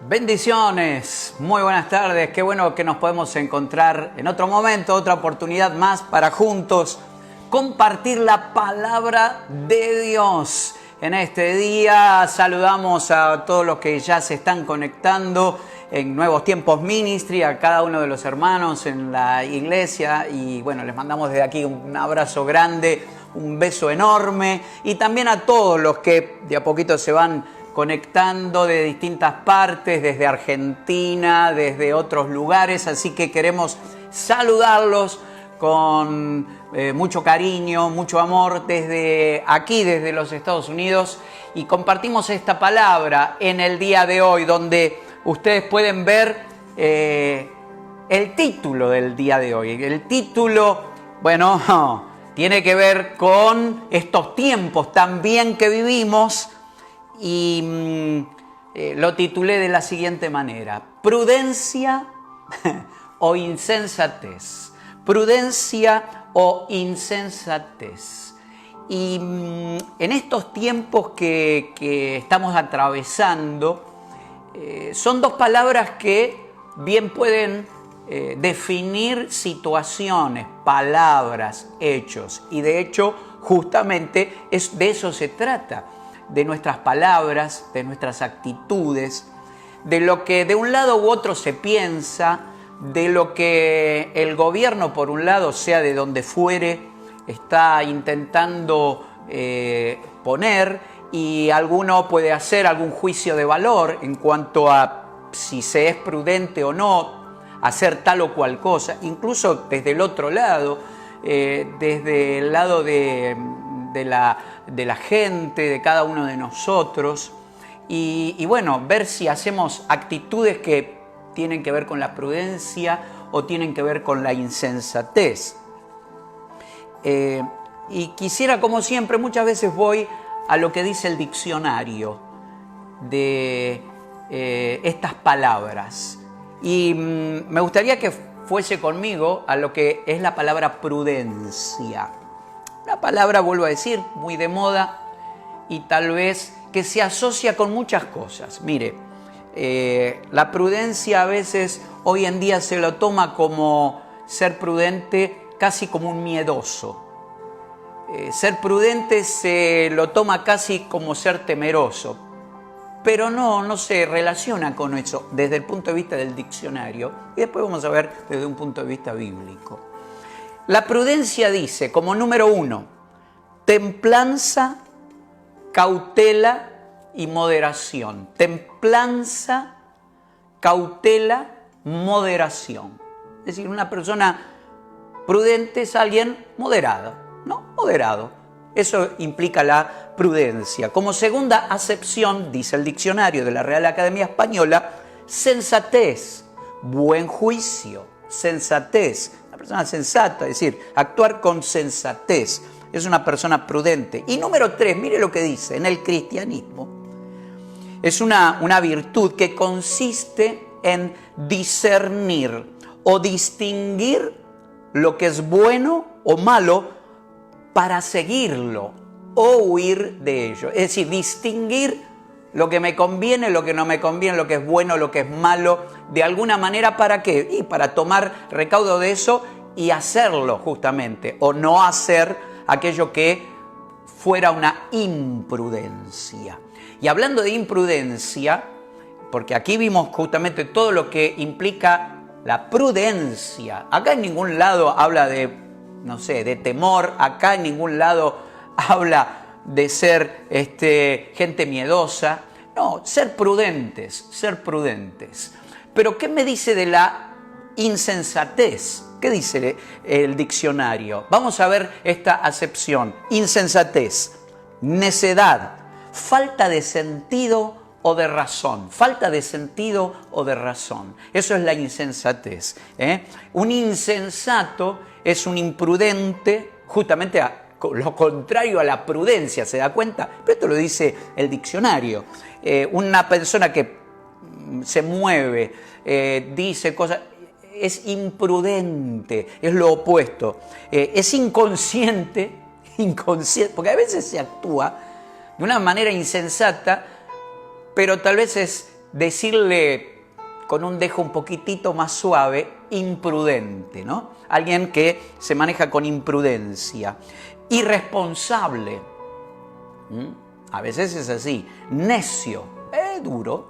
Bendiciones, muy buenas tardes, qué bueno que nos podemos encontrar en otro momento, otra oportunidad más para juntos compartir la palabra de Dios. En este día saludamos a todos los que ya se están conectando en Nuevos Tiempos Ministry, a cada uno de los hermanos en la iglesia y bueno, les mandamos desde aquí un abrazo grande, un beso enorme y también a todos los que de a poquito se van conectando de distintas partes, desde Argentina, desde otros lugares, así que queremos saludarlos con mucho cariño, mucho amor desde aquí, desde los Estados Unidos, y compartimos esta palabra en el día de hoy, donde ustedes pueden ver el título del día de hoy. El título, bueno, tiene que ver con estos tiempos también que vivimos, y lo titulé de la siguiente manera: prudencia o insensatez. Prudencia o insensatez. Y en estos tiempos que estamos atravesando, son dos palabras que bien pueden definir situaciones, palabras, hechos. Y de hecho, justamente de eso se trata. De nuestras palabras, de nuestras actitudes, de lo que de un lado u otro se piensa, de lo que el gobierno, por un lado, sea de donde fuere, está intentando poner, y alguno puede hacer algún juicio de valor en cuanto a si se es prudente o no hacer tal o cual cosa, incluso desde el otro lado, desde el lado de la gente, de cada uno de nosotros, y bueno, ver si hacemos actitudes que tienen que ver con la prudencia o tienen que ver con la insensatez. Y quisiera, como siempre, muchas veces voy a lo que dice el diccionario de estas palabras, y me gustaría que fuese conmigo a lo que es la palabra prudencia. Una palabra, vuelvo a decir, muy de moda y tal vez que se asocia con muchas cosas. Mire, la prudencia a veces hoy en día se lo toma como ser prudente casi como un miedoso. Ser prudente se lo toma casi como ser temeroso. Pero no se relaciona con eso desde el punto de vista del diccionario. Y después vamos a ver desde un punto de vista bíblico. La prudencia dice, como número 1, templanza, cautela y moderación. Templanza, cautela, moderación. Es decir, una persona prudente es alguien moderado, ¿no? Moderado. Eso implica la prudencia. Como segunda acepción, dice el diccionario de la Real Academia Española, sensatez, buen juicio, sensatez. Una persona sensata, es decir, actuar con sensatez. Es una persona prudente. Y número 3, mire lo que dice, en el cristianismo, es una virtud que consiste en discernir o distinguir lo que es bueno o malo para seguirlo o huir de ello. Es decir, distinguir lo que me conviene, lo que no me conviene, lo que es bueno, lo que es malo, de alguna manera, ¿para qué? Y para tomar recaudo de eso y hacerlo justamente, o no hacer aquello que fuera una imprudencia. Y hablando de imprudencia, porque aquí vimos justamente todo lo que implica la prudencia. Acá en ningún lado habla de, no sé, de temor, acá en ningún lado habla de ser gente miedosa. No, ser prudentes, ser prudentes. Pero ¿qué me dice de la insensatez? ¿Qué dice el diccionario? Vamos a ver esta acepción. Insensatez, necedad, falta de sentido o de razón. Falta de sentido o de razón. Eso es la insensatez. Un insensato es un imprudente, justamente lo contrario a la prudencia, ¿se da cuenta? Pero esto lo dice el diccionario. Una persona que se mueve, dice cosas, es imprudente, es lo opuesto. Es inconsciente, porque a veces se actúa de una manera insensata, pero tal vez es decirle con un dejo un poquitito más suave, imprudente, ¿no? Alguien que se maneja con imprudencia. Irresponsable. A veces es así. Necio, duro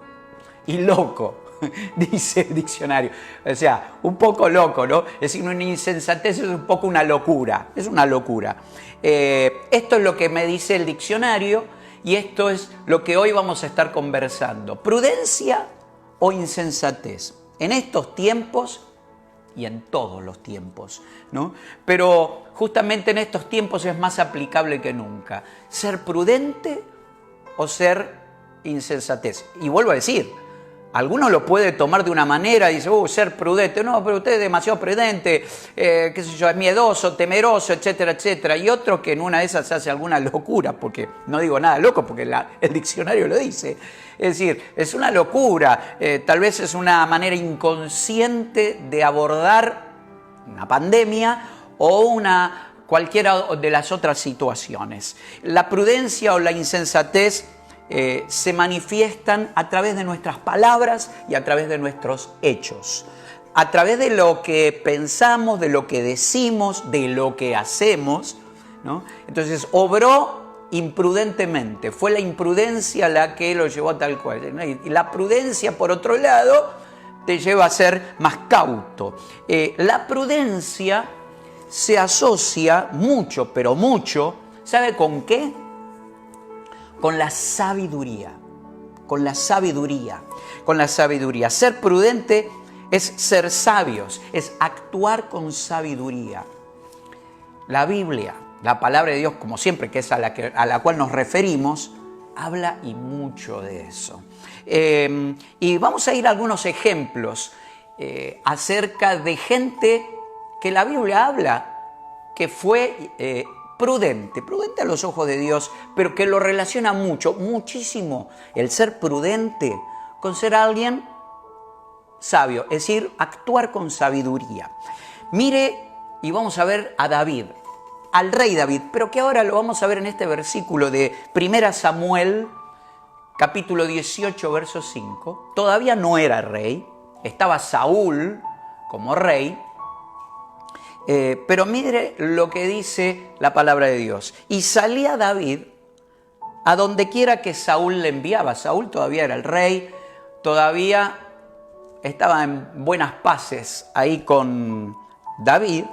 y loco, dice el diccionario. O sea, un poco loco, ¿no? Es decir, una insensatez es un poco una locura. Es una locura. Esto es lo que me dice el diccionario y esto es lo que hoy vamos a estar conversando. Prudencia o insensatez. En estos tiempos y en todos los tiempos, ¿no? Pero justamente en estos tiempos es más aplicable que nunca. Ser prudente o ser insensatez. Y vuelvo a decir, alguno lo puede tomar de una manera y dice, ser prudente. No, pero usted es demasiado prudente, qué sé yo, es miedoso, temeroso, etcétera, etcétera. Y otro que en una de esas hace alguna locura, porque no digo nada loco, porque el diccionario lo dice. Es decir, es una locura, tal vez es una manera inconsciente de abordar una pandemia o cualquiera de las otras situaciones. La prudencia o la insensatez se manifiestan a través de nuestras palabras y a través de nuestros hechos. A través de lo que pensamos, de lo que decimos, de lo que hacemos, ¿no? Entonces, obró imprudentemente. Fue la imprudencia la que lo llevó a tal cual. Y la prudencia, por otro lado, te lleva a ser más cauto. La prudencia se asocia mucho, pero mucho, ¿sabe con qué? Con la sabiduría. Con la sabiduría. Con la sabiduría. Ser prudente es ser sabios, es actuar con sabiduría. La Biblia, la palabra de Dios, como siempre, que es a la cual nos referimos, habla y mucho de eso. Y vamos a ir a algunos ejemplos acerca de gente que la Biblia habla que fue prudente a los ojos de Dios, pero que lo relaciona muchísimo, el ser prudente con ser alguien sabio, es decir, actuar con sabiduría. Mire, y vamos a ver a David, al rey David, pero que ahora lo vamos a ver en este versículo de 1 Samuel, capítulo 18, verso 5. Todavía no era rey, estaba Saúl como rey, pero mire lo que dice la palabra de Dios. Y salía David a donde quiera que Saúl le enviaba. Saúl todavía era el rey, todavía estaba en buenas paces ahí con David,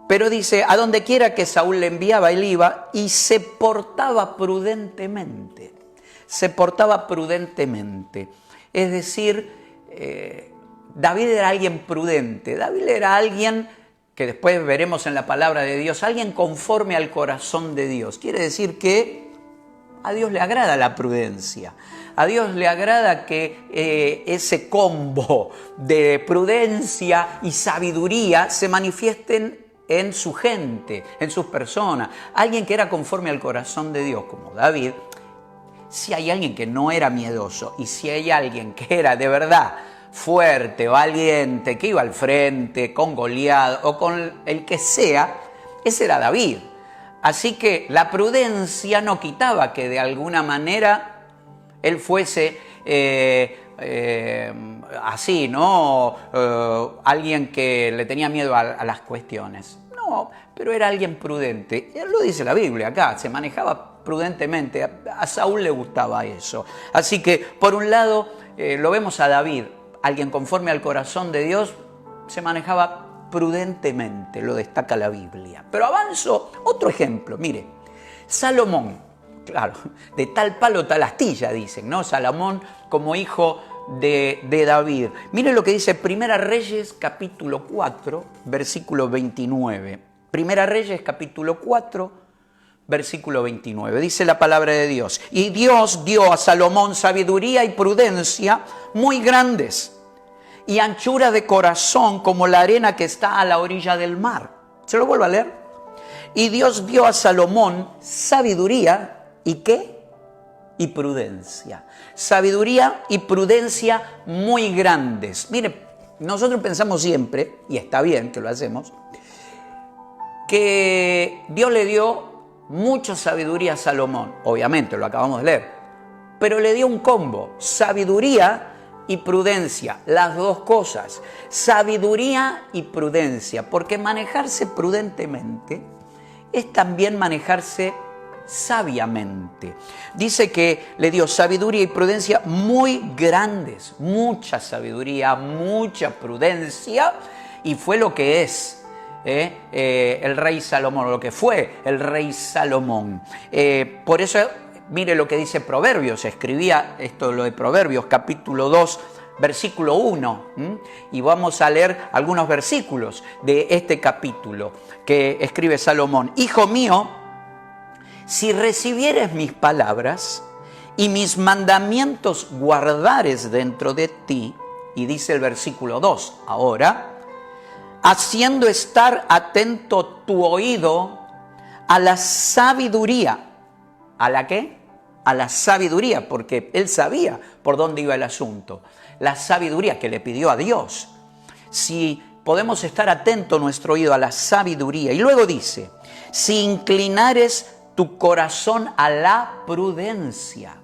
pero dice, a donde quiera que Saúl le enviaba, él iba y se portaba prudentemente. Se portaba prudentemente. Es decir, David era alguien prudente. David era alguien que después veremos en la palabra de Dios, alguien conforme al corazón de Dios. Quiere decir que a Dios le agrada la prudencia. A Dios le agrada que ese combo de prudencia y sabiduría se manifiesten en su gente, en sus personas. Alguien que era conforme al corazón de Dios, como David. Si hay alguien que no era miedoso y si hay alguien que era de verdad fuerte, valiente, que iba al frente con Goliat o con el que sea, ese era David. Así que la prudencia no quitaba que de alguna manera él fuese así, ¿no? Alguien que le tenía miedo a las cuestiones. No, pero era alguien prudente. Lo dice la Biblia acá, se manejaba prudentemente. A Saúl le gustaba eso. Así que, por un lado, lo vemos a David, alguien conforme al corazón de Dios, se manejaba prudentemente, lo destaca la Biblia. Pero avanzo, otro ejemplo, mire, Salomón. Claro, de tal palo tal astilla, dicen, ¿no? Salomón como hijo de David. Mire lo que dice 1 Reyes capítulo 4, versículo 29. 1 Reyes capítulo 4, versículo 29. Dice la palabra de Dios. Y Dios dio a Salomón sabiduría y prudencia muy grandes y anchura de corazón como la arena que está a la orilla del mar. ¿Se lo vuelvo a leer? Y Dios dio a Salomón sabiduría. ¿Y qué? Y prudencia. Sabiduría y prudencia muy grandes. Mire, nosotros pensamos siempre, y está bien que lo hacemos, que Dios le dio mucha sabiduría a Salomón. Obviamente, lo acabamos de leer. Pero le dio un combo. Sabiduría y prudencia, las dos cosas, sabiduría y prudencia, porque manejarse prudentemente es también manejarse sabiamente. Dice que le dio sabiduría y prudencia muy grandes, mucha sabiduría, mucha prudencia, y fue lo que es el rey Salomón, lo que fue el rey Salomón. Por eso, mire lo que dice Proverbios, escribía esto lo de Proverbios, capítulo 2, versículo 1, y vamos a leer algunos versículos de este capítulo que escribe Salomón. Hijo mío, si recibieres mis palabras y mis mandamientos guardares dentro de ti, y dice el versículo 2, ahora, haciendo estar atento tu oído a la sabiduría. ¿A la qué? A la sabiduría, porque él sabía por dónde iba el asunto. La sabiduría que le pidió a Dios. Si podemos estar atento nuestro oído a la sabiduría. Y luego dice, si inclinares tu corazón a la prudencia.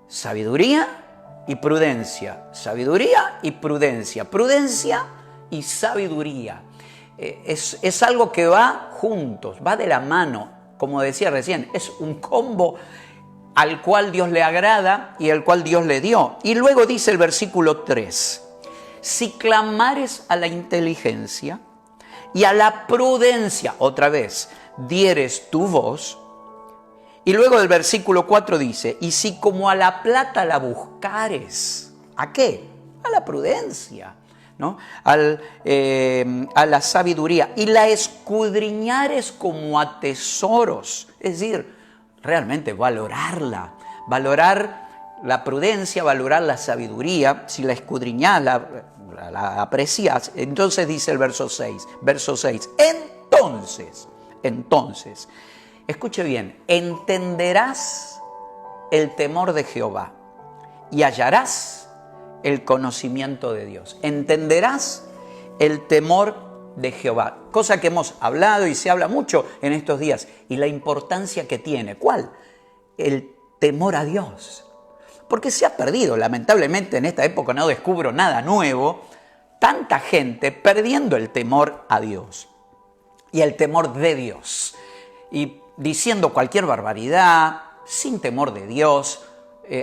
Sabiduría y prudencia. Sabiduría y prudencia. Prudencia y sabiduría. Es algo que va juntos, va de la mano. Como decía recién, es un combo al cual Dios le agrada y al cual Dios le dio. Y luego dice el versículo 3, si clamares a la inteligencia y a la prudencia, otra vez, dieres tu voz. Y luego el versículo 4 dice, y si como a la plata la buscares, ¿a qué? A la prudencia, ¿no? A la sabiduría, y la escudriñares como a tesoros, es decir, realmente valorarla, valorar la prudencia, valorar la sabiduría, si la escudriñás, la aprecias. Entonces dice el verso 6, entonces, escuche bien, entenderás el temor de Jehová y hallarás el conocimiento de Dios. Entenderás el temor de Jehová, cosa que hemos hablado y se habla mucho en estos días, y la importancia que tiene. ¿Cuál? El temor a Dios. Porque se ha perdido, lamentablemente en esta época no descubro nada nuevo, tanta gente perdiendo el temor a Dios y el temor de Dios, y diciendo cualquier barbaridad sin temor de Dios,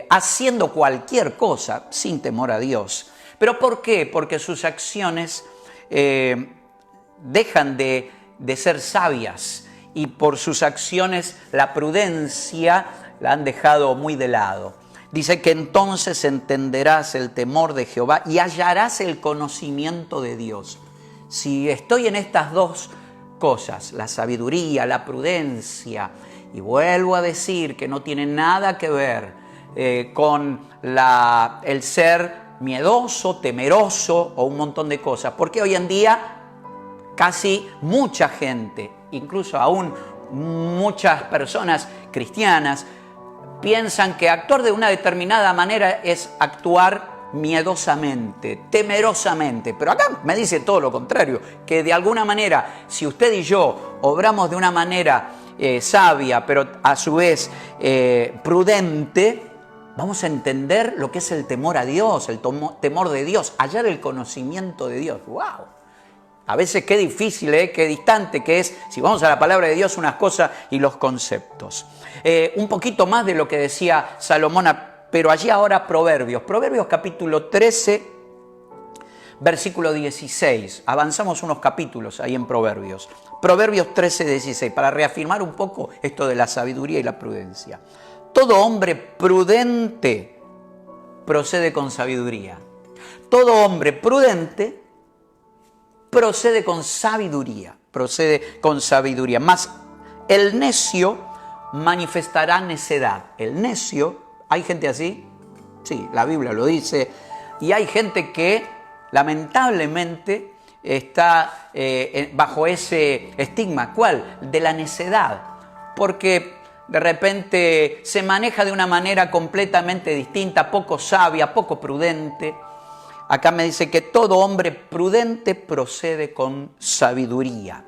haciendo cualquier cosa sin temor a Dios. ¿Pero por qué? Porque sus acciones dejan de ser sabias, y por sus acciones la prudencia la han dejado muy de lado. Dice que entonces entenderás el temor de Jehová y hallarás el conocimiento de Dios. Si estoy en estas dos cosas, la sabiduría, la prudencia, y vuelvo a decir que no tiene nada que ver con el ser miedoso, temeroso o un montón de cosas, porque hoy en día casi mucha gente, incluso aún muchas personas cristianas, piensan que actuar de una determinada manera es actuar miedosamente, temerosamente. Pero acá me dice todo lo contrario, que de alguna manera, si usted y yo obramos de una manera sabia, pero a su vez prudente, vamos a entender lo que es el temor a Dios, el temor de Dios, hallar el conocimiento de Dios. ¡Wow! A veces qué difícil, qué distante que es, si vamos a la palabra de Dios, unas cosas y los conceptos. Un poquito más de lo que decía Salomón, pero allí ahora Proverbios capítulo 13, versículo 16. Avanzamos unos capítulos ahí en Proverbios. Proverbios 13, 16, para reafirmar un poco esto de la sabiduría y la prudencia. Todo hombre prudente procede con sabiduría. Todo hombre prudente procede con sabiduría. Mas el necio manifestará necedad. El necio, ¿hay gente así? Sí, la Biblia lo dice. Y hay gente que lamentablemente está bajo ese estigma. ¿Cuál? De la necedad. Porque de repente se maneja de una manera completamente distinta, poco sabia, poco prudente. Acá me dice que todo hombre prudente procede con sabiduría.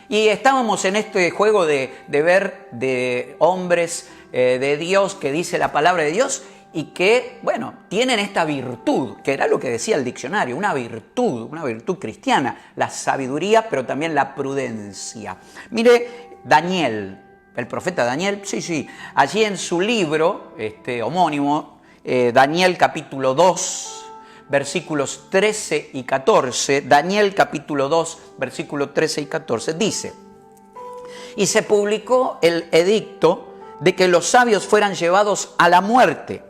Y estábamos en este juego de ver de hombres de Dios que dice la palabra de Dios, y que, bueno, tienen esta virtud, que era lo que decía el diccionario, una virtud cristiana, la sabiduría, pero también la prudencia. Mire, Daniel, el profeta Daniel, sí, allí en su libro homónimo, Daniel capítulo 2, versículos 13 y 14, Daniel capítulo 2, versículos 13 y 14, dice: y se publicó el edicto de que los sabios fueran llevados a la muerte,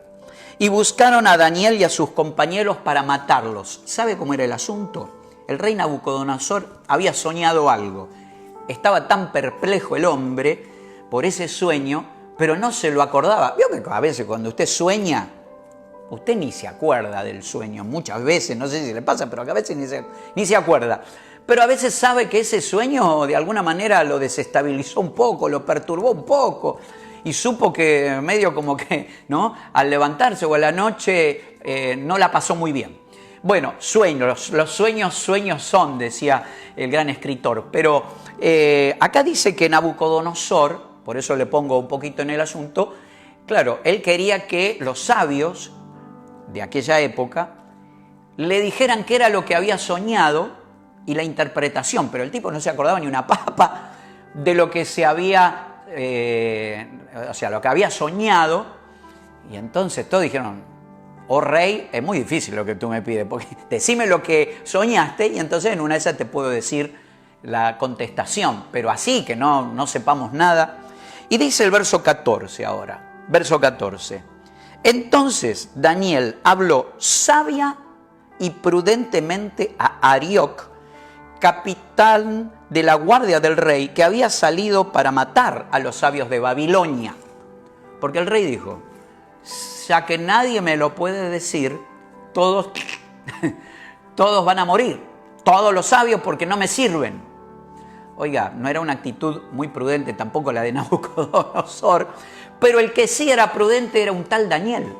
y buscaron a Daniel y a sus compañeros para matarlos. ¿Sabe cómo era el asunto? El rey Nabucodonosor había soñado algo. Estaba tan perplejo el hombre por ese sueño, pero no se lo acordaba. Vio que a veces cuando usted sueña, usted ni se acuerda del sueño. Muchas veces, no sé si le pasa, pero a veces ni se acuerda. Pero a veces sabe que ese sueño de alguna manera lo desestabilizó un poco, lo perturbó un poco. Y supo que medio como que, ¿no?, al levantarse o a la noche no la pasó muy bien. Bueno, sueños, los sueños son, decía el gran escritor. Pero acá dice que Nabucodonosor, por eso le pongo un poquito en el asunto, claro, él quería que los sabios de aquella época le dijeran qué era lo que había soñado y la interpretación, pero el tipo no se acordaba ni una papa de lo que se había, lo que había soñado. Y entonces todos dijeron: oh rey, es muy difícil lo que tú me pides, porque decime lo que soñaste y entonces en una de esas te puedo decir la contestación, pero así que no sepamos nada. Y dice el verso 14 ahora, verso 14: entonces Daniel habló sabia y prudentemente a Arioc, capitán de la guardia del rey, que había salido para matar a los sabios de Babilonia. Porque el rey dijo: ya que nadie me lo puede decir, todos van a morir, todos los sabios, porque no me sirven. Oiga, no era una actitud muy prudente tampoco la de Nabucodonosor, pero el que sí era prudente era un tal Daniel,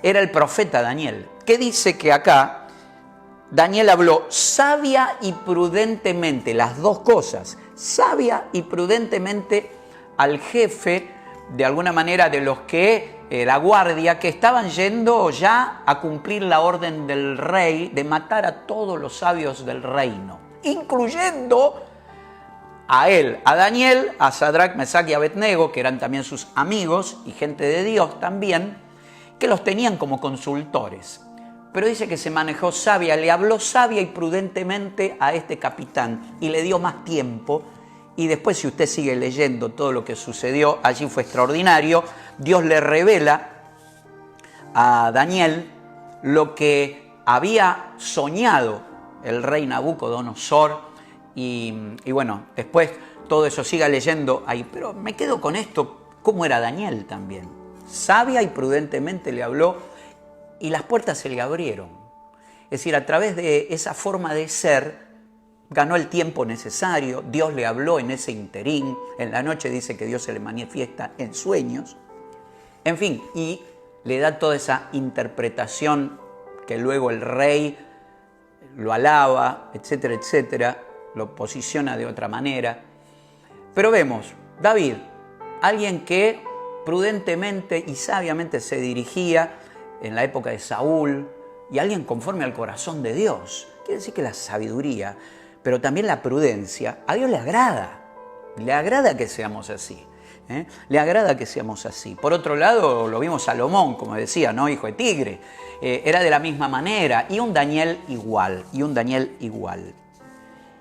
era el profeta Daniel, que dice que acá Daniel habló sabia y prudentemente, las dos cosas, sabia y prudentemente al jefe, de alguna manera, de los que, la guardia, que estaban yendo ya a cumplir la orden del rey de matar a todos los sabios del reino, incluyendo a él, a Daniel, a Sadrach, Mesach y Abednego, que eran también sus amigos y gente de Dios también, que los tenían como consultores. Pero dice que se manejó sabia, le habló sabia y prudentemente a este capitán y le dio más tiempo. Y después, si usted sigue leyendo todo lo que sucedió, allí fue extraordinario. Dios le revela a Daniel lo que había soñado el rey Nabucodonosor. Y bueno, después todo eso siga leyendo ahí. Pero me quedo con esto, cómo era Daniel también. Sabia y prudentemente le habló y las puertas se le abrieron. Es decir, a través de esa forma de ser, ganó el tiempo necesario, Dios le habló en ese interín, en la noche dice que Dios se le manifiesta en sueños, en fin, y le da toda esa interpretación que luego el rey lo alaba, etcétera, etcétera, lo posiciona de otra manera. Pero vemos, David, alguien que prudentemente y sabiamente se dirigía en la época de Saúl, y alguien conforme al corazón de Dios. Quiere decir que la sabiduría, pero también la prudencia, a Dios le agrada que seamos así. Le agrada que seamos así. Por otro lado, lo vimos Salomón, como decía, ¿no? Hijo de tigre, era de la misma manera, y un Daniel igual.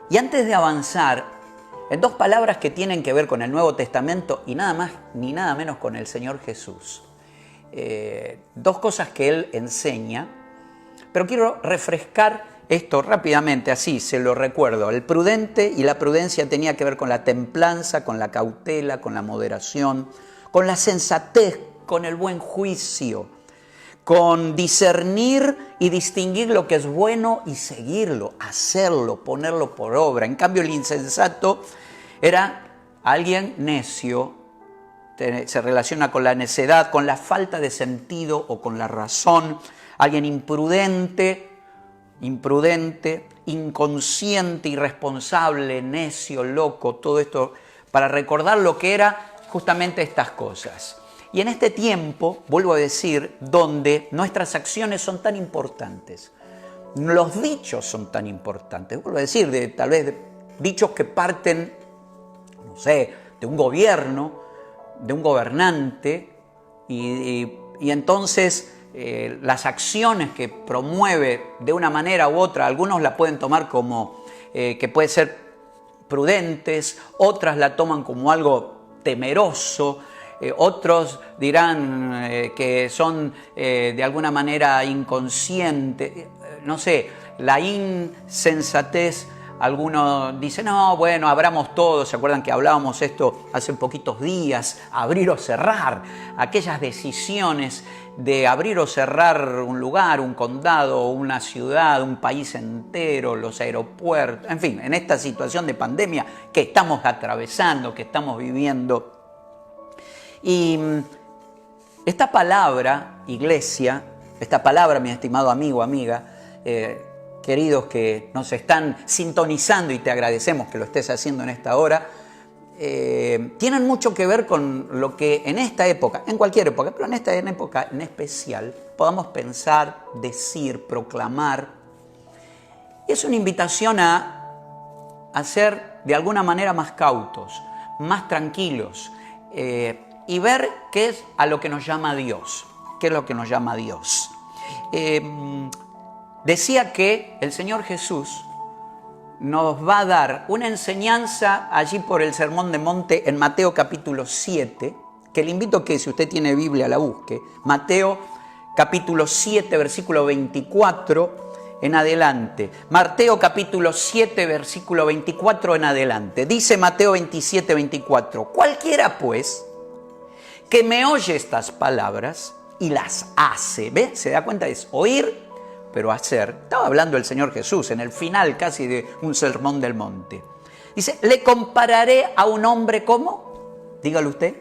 Y antes de avanzar, en dos palabras que tienen que ver con el Nuevo Testamento y nada más ni nada menos con el Señor Jesús. Dos cosas que Él enseña, pero quiero refrescar esto rápidamente, así se lo recuerdo. El prudente y la prudencia tenía que ver con la templanza, con la cautela, con la moderación, con la sensatez, con el buen juicio, con discernir y distinguir lo que es bueno y seguirlo, hacerlo, ponerlo por obra. En cambio, el insensato era alguien necio, se relaciona con la necedad, con la falta de sentido o con la razón. Alguien imprudente, inconsciente, irresponsable, necio, loco, todo esto para recordar lo que era justamente estas cosas. Y en este tiempo, vuelvo a decir, donde nuestras acciones son tan importantes, los dichos son tan importantes, vuelvo a decir, tal vez de dichos que parten, no sé, de un gobierno, de un gobernante, y entonces las acciones que promueve de una manera u otra, algunos la pueden tomar como que puede ser prudentes, otras la toman como algo temeroso, otros dirán que son de alguna manera inconscientes, no sé, la insensatez. Algunos dicen, no, bueno, abramos todo. ¿Se acuerdan que hablábamos esto hace poquitos días? Abrir o cerrar. Aquellas decisiones de abrir o cerrar un lugar, un condado, una ciudad, un país entero, los aeropuertos. En fin, en esta situación de pandemia que estamos atravesando, que estamos viviendo. Y esta palabra, iglesia, esta palabra, mi estimado amigo, amiga, queridos que nos están sintonizando y te agradecemos que lo estés haciendo en esta hora, tienen mucho que ver con lo que en esta época, en cualquier época, pero en esta época en especial, podamos pensar, decir, proclamar. Es una invitación a ser de alguna manera más cautos, más tranquilos y ver qué es a lo que nos llama Dios. ¿Qué es lo que nos llama Dios? Decía que el Señor Jesús nos va a dar una enseñanza allí por el Sermón del Monte en Mateo capítulo 7, que le invito a que si usted tiene Biblia la busque. Mateo capítulo 7, versículo 24 en adelante. Mateo capítulo 7, versículo 24 en adelante. Dice Mateo 27, 24. Cualquiera pues que me oye estas palabras y las hace, ¿ve? ¿Se da cuenta? Es oír, pero hacer. Estaba hablando el Señor Jesús en el final casi de un sermón del monte. Dice, le compararé a un hombre, ¿cómo? Dígalo usted.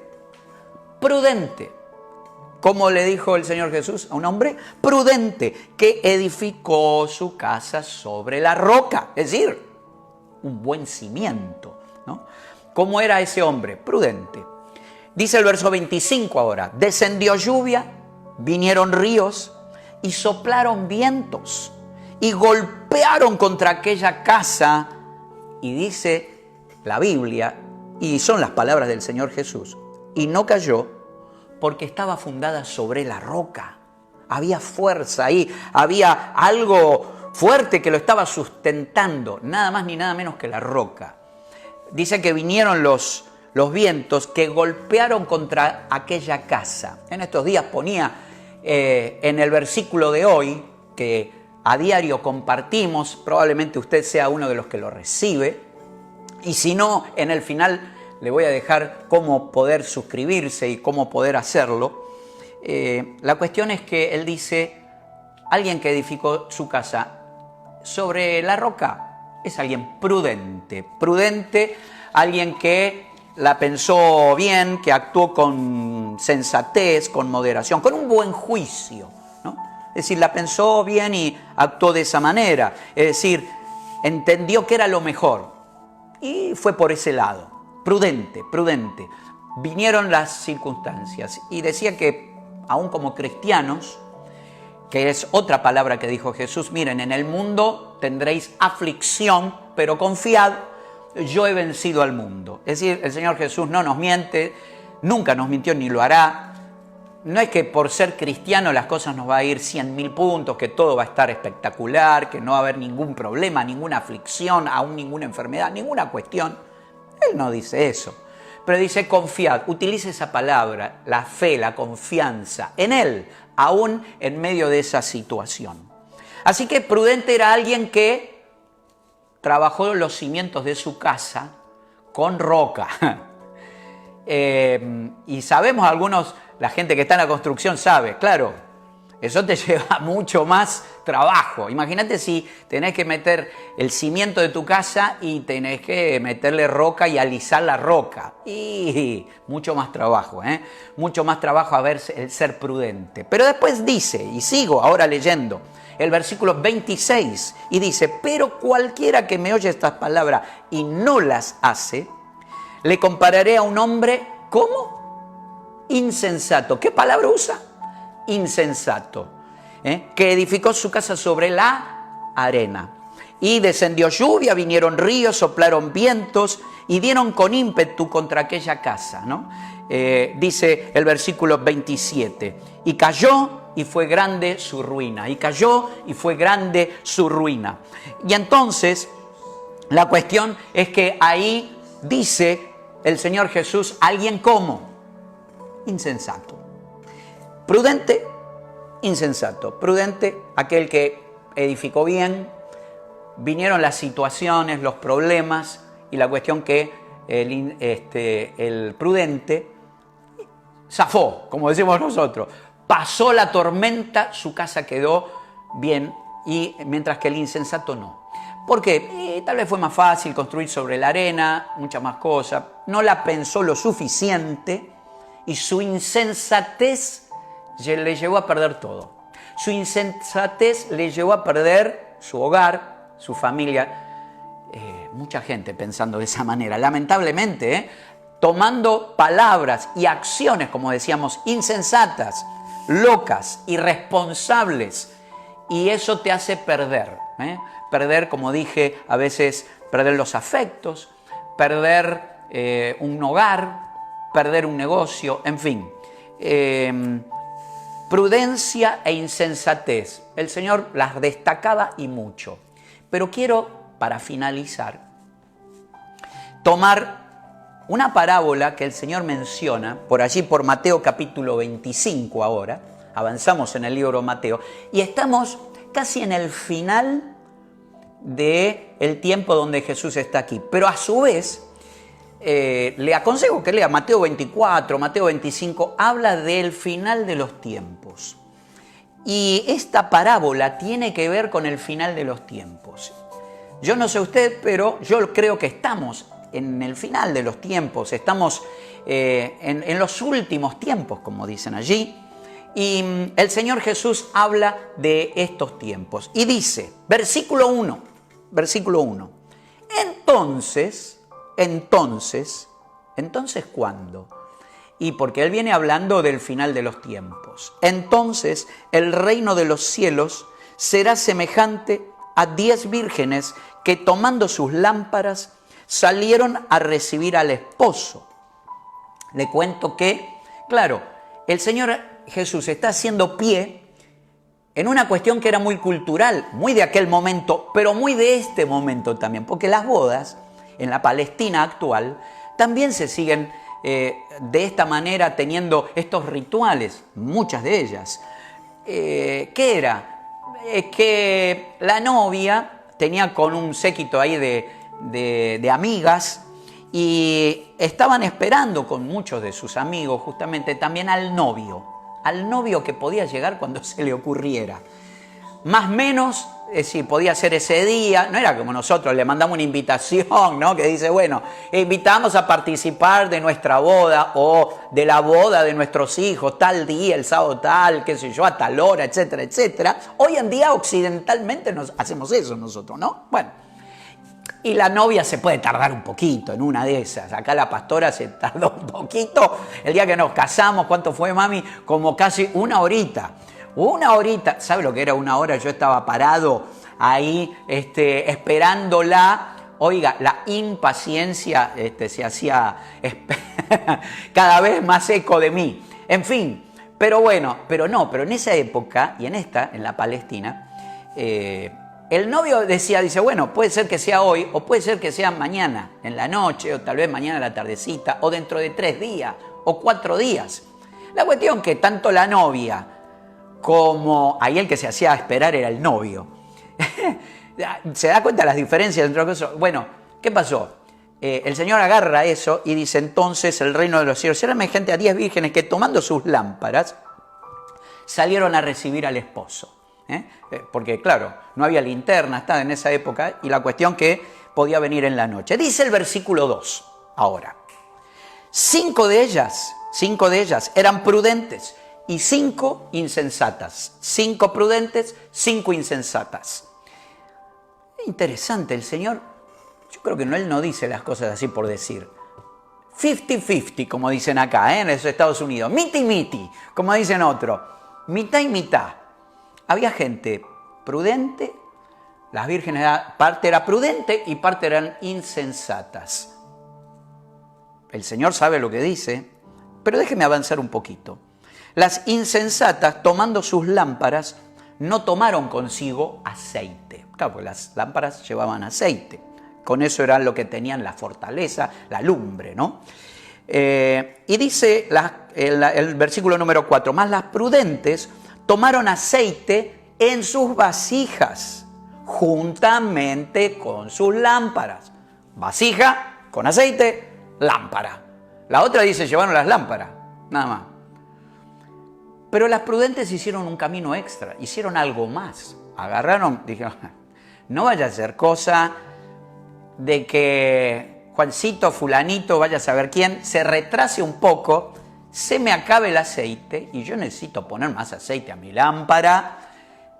Prudente. ¿Cómo le dijo el Señor Jesús a un hombre? Prudente, que edificó su casa sobre la roca. Es decir, un buen cimiento, ¿no? ¿Cómo era ese hombre? Prudente. Dice el verso 25 ahora, descendió lluvia, vinieron ríos, y soplaron vientos y golpearon contra aquella casa. Y dice la Biblia, y son las palabras del Señor Jesús, y no cayó porque estaba fundada sobre la roca. Había fuerza ahí, había algo fuerte que lo estaba sustentando, nada más ni nada menos que la roca. Dice que vinieron los vientos que golpearon contra aquella casa. En estos días ponía en el versículo de hoy, que a diario compartimos, probablemente usted sea uno de los que lo recibe, y si no, en el final le voy a dejar cómo poder suscribirse y cómo poder hacerlo. La cuestión es que él dice, alguien que edificó su casa sobre la roca es alguien prudente, alguien que la pensó bien, que actuó con sensatez, con moderación, con un buen juicio, ¿no? Es decir, la pensó bien y actuó de esa manera. Es decir, entendió que era lo mejor y fue por ese lado. Prudente. Vinieron las circunstancias y decía que, aún como cristianos, que es otra palabra que dijo Jesús, miren, en el mundo tendréis aflicción, pero confiad, yo he vencido al mundo. Es decir, el Señor Jesús no nos miente, nunca nos mintió ni lo hará. No es que por ser cristiano las cosas nos va a ir 100.000 puntos, que todo va a estar espectacular, que no va a haber ningún problema, ninguna aflicción, aún ninguna enfermedad, ninguna cuestión. Él no dice eso, pero dice confiad, utiliza esa palabra, la fe, la confianza en Él, aún en medio de esa situación. Así que prudente era alguien que trabajó los cimientos de su casa con roca. Y sabemos algunos, la gente que está en la construcción sabe, claro, eso te lleva mucho más trabajo. Imagínate si tenés que meter el cimiento de tu casa y tenés que meterle roca y alisar la roca. Y mucho más trabajo, mucho más trabajo a ver el ser prudente. Pero después dice, y sigo ahora leyendo, el versículo 26, y dice, pero cualquiera que me oye estas palabras y no las hace, le compararé a un hombre, ¿cómo? insensato. ¿Qué palabra usa? Insensato. Que edificó su casa sobre la arena. Y descendió lluvia, vinieron ríos, soplaron vientos y dieron con ímpetu contra aquella casa, ¿no? Dice el versículo 27, y cayó y fue grande su ruina, y cayó y fue grande su ruina. Y entonces la cuestión es que ahí dice el Señor Jesús, alguien como insensato. Prudente, insensato. Prudente, aquel que edificó bien, vinieron las situaciones, los problemas, y la cuestión que el prudente zafó, como decimos nosotros, pasó la tormenta, su casa quedó bien, y mientras que el insensato no. ¿Por qué? Tal vez fue más fácil construir sobre la arena, muchas más cosas, no la pensó lo suficiente, y su insensatez le llevó a perder todo. Su insensatez le llevó a perder su hogar, su familia. Mucha gente pensando de esa manera, lamentablemente, tomando palabras y acciones, como decíamos, insensatas, locas, irresponsables, y eso te hace perder. Perder, como dije, a veces perder los afectos, perder un hogar, perder un negocio, en fin. Prudencia e insensatez. El Señor las destacaba y mucho. Pero quiero, para finalizar, tomar una parábola que el Señor menciona, por allí por Mateo capítulo 25 ahora, avanzamos en el libro de Mateo, y estamos casi en el final del tiempo donde Jesús está aquí. Pero a su vez, le aconsejo que lea Mateo 24, Mateo 25, habla del final de los tiempos. Y esta parábola tiene que ver con el final de los tiempos. Yo no sé usted, pero yo creo que estamos en el final de los tiempos, estamos en los últimos tiempos, como dicen allí. Y el Señor Jesús habla de estos tiempos. Y dice, versículo 1, Entonces, ¿cuándo? Y porque Él viene hablando del final de los tiempos. Entonces, el reino de los cielos será semejante a 10 vírgenes que tomando sus lámparas salieron a recibir al esposo. Le cuento que, claro, el Señor Jesús está haciendo pie en una cuestión que era muy cultural, muy de aquel momento, pero muy de este momento también, porque las bodas en la Palestina actual también se siguen de esta manera teniendo estos rituales, muchas de ellas. ¿Qué era? Que la novia tenía con un séquito ahí de amigas y estaban esperando con muchos de sus amigos justamente también al novio que podía llegar cuando se le ocurriera. Más o menos, si podía ser ese día, no era como nosotros, le mandamos una invitación, ¿no? Que dice, bueno, invitamos a participar de nuestra boda o de la boda de nuestros hijos, tal día, el sábado tal, qué sé yo, a tal hora, etcétera, etcétera. Hoy en día occidentalmente hacemos eso nosotros, ¿no? Bueno, y la novia se puede tardar un poquito en una de esas. Acá la pastora se tardó un poquito. El día que nos casamos, ¿cuánto fue, mami? Como casi una horita. Una horita. ¿Sabe lo que era una hora? Yo estaba parado ahí esperándola. Oiga, la impaciencia se hacía cada vez más eco de mí. En fin, pero bueno, pero en esa época y en la Palestina, el novio dice, bueno, puede ser que sea hoy o puede ser que sea mañana en la noche o tal vez mañana a la tardecita o dentro de 3 días o 4 días. La cuestión que tanto la novia como ahí el que se hacía esperar era el novio. ¿Se da cuenta de las diferencias entre los cosas? Bueno, ¿qué pasó? El Señor agarra eso y dice, entonces el reino de los cielos será semejante a 10 vírgenes que tomando sus lámparas salieron a recibir al esposo. Porque claro, no había linterna, estaba en esa época, y la cuestión que podía venir en la noche. Dice el versículo 2, ahora. 5 de ellas eran prudentes y 5 insensatas. 5 prudentes, 5 insensatas. Interesante, el Señor, yo creo que Él no dice las cosas así por decir. 50-50, como dicen acá, en los Estados Unidos. Miti-miti, como dicen otros. Mitad y mitad. Había gente prudente, las vírgenes, parte era prudente y parte eran insensatas. El Señor sabe lo que dice, pero déjeme avanzar un poquito. Las insensatas, tomando sus lámparas, no tomaron consigo aceite. Claro, porque las lámparas llevaban aceite. Con eso era lo que tenían la fortaleza, la lumbre, ¿no? Y dice el versículo número 4, más las prudentes tomaron aceite en sus vasijas, juntamente con sus lámparas. Vasija con aceite, lámpara. La otra dice, llevaron las lámparas, nada más. Pero las prudentes hicieron un camino extra, hicieron algo más. Agarraron, dijeron, no vaya a ser cosa de que Juancito, fulanito, vaya a saber quién, se retrase un poco, se me acabe el aceite y yo necesito poner más aceite a mi lámpara.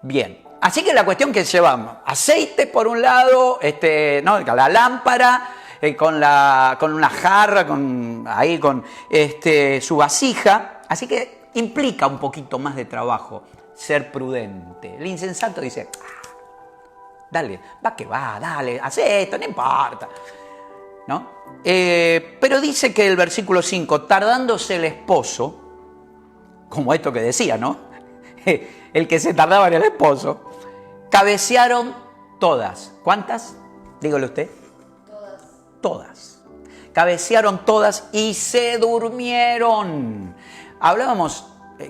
Bien, así que la cuestión que llevamos, aceite por un lado, ¿no? La lámpara, con una jarra, con su vasija, así que implica un poquito más de trabajo ser prudente. El insensato dice, dale, va que va, dale, haz esto, no importa, ¿no? Pero dice que el versículo 5, tardándose el esposo, como esto que decía, ¿no? El que se tardaba en el esposo, cabecearon todas. ¿Cuántas? Dígale usted. Todas. Cabecearon todas y se durmieron. Hablábamos,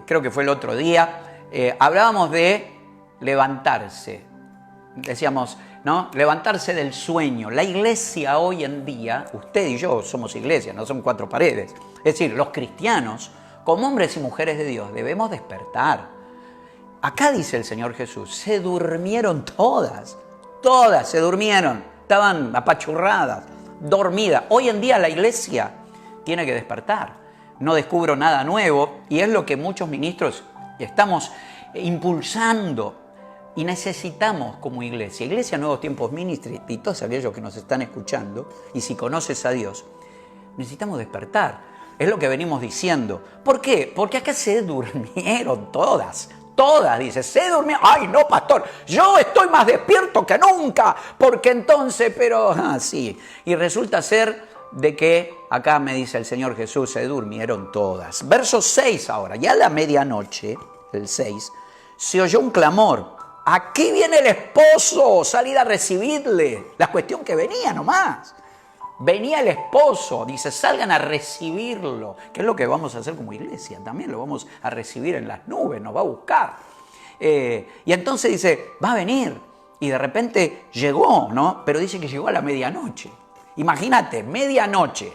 creo que fue el otro día, hablábamos de levantarse. Decíamos, ¿no? Levantarse del sueño. La iglesia hoy en día, usted y yo somos iglesia, no son cuatro paredes. Es decir, los cristianos, como hombres y mujeres de Dios, debemos despertar. Acá dice el Señor Jesús, se durmieron todas se durmieron, estaban apachurradas, dormidas. Hoy en día la iglesia tiene que despertar. No descubro nada nuevo y es lo que muchos ministros estamos impulsando y necesitamos como iglesia. Iglesia Nuevos Tiempos Ministry y todos aquellos que nos están escuchando, y si conoces a Dios, necesitamos despertar. Es lo que venimos diciendo. ¿Por qué? Porque acá se durmieron todas, dice, se durmieron. Ay, no, pastor, yo estoy más despierto que nunca, porque entonces, pero, sí. Y resulta ser de que, acá me dice el Señor Jesús, se durmieron todas. Verso 6 ahora, ya a la medianoche, el 6, se oyó un clamor. Aquí viene el esposo, salid a recibirle. La cuestión que venía nomás. Venía el esposo, dice, salgan a recibirlo, que es lo que vamos a hacer como iglesia, también lo vamos a recibir en las nubes, nos va a buscar. Y entonces dice, va a venir, y de repente llegó, ¿no? Pero dice que llegó a la medianoche. Imagínate, medianoche,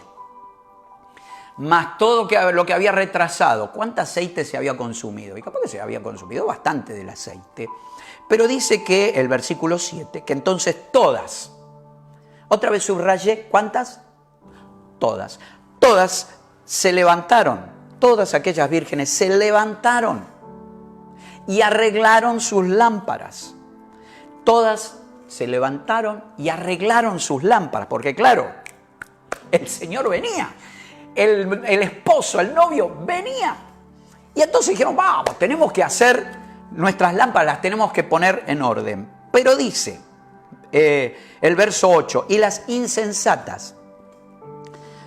más todo lo que había retrasado, ¿cuánto aceite se había consumido? Y capaz que se había consumido bastante del aceite, pero dice que el versículo 7, que entonces todas, otra vez subrayé, ¿cuántas? Todas se levantaron, todas aquellas vírgenes se levantaron y arreglaron sus lámparas. Todas se levantaron y arreglaron sus lámparas, porque claro, el Señor venía, el esposo, el novio venía. Y entonces dijeron, vamos, tenemos que hacer nuestras lámparas, las tenemos que poner en orden. Pero dice el verso 8, y las insensatas